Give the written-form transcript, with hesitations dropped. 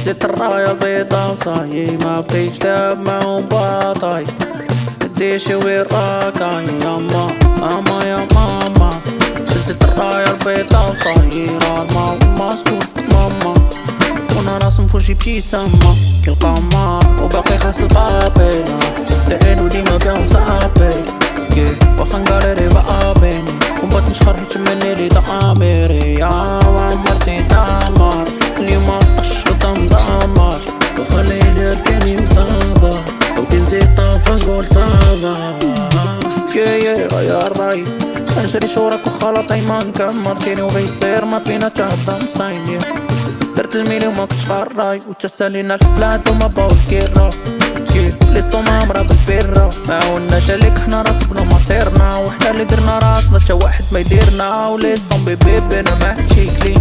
هزيت الراية البيضا وصاي ما بقيتش لعب معهم باطاي ديشي وين راكاي ياما ماما يا ماما هزيت الراية البيضا وصاي راه ما سكوت ماما وانا راسم فرشي ابتسامة كي القمر وباقي خاص البابينا داينو ديما بيهم صحابي واخا نقاليري بقابيني وبات نشخر حيت مني لي تأميري يا وعمر سيت عمر اليوم طش قدام دمر وخلي لي ركاني وصابا وكي نزيد طافا نقول صابا يا غير راي نجري شورك وخلطي ما نكمرتيني وغيصير ما فينا تهضم صايني درت الميلي وما كنتش غراي وتسالينا الفلات وما باو الكيرا ليستو ما مرض البيرا ما عاوناش عليك حنا راسبنا مصيرنا وحنا اللي درنا راسنا تا واحد ما يديرنا وليستو بيبي انا ما حكيت لي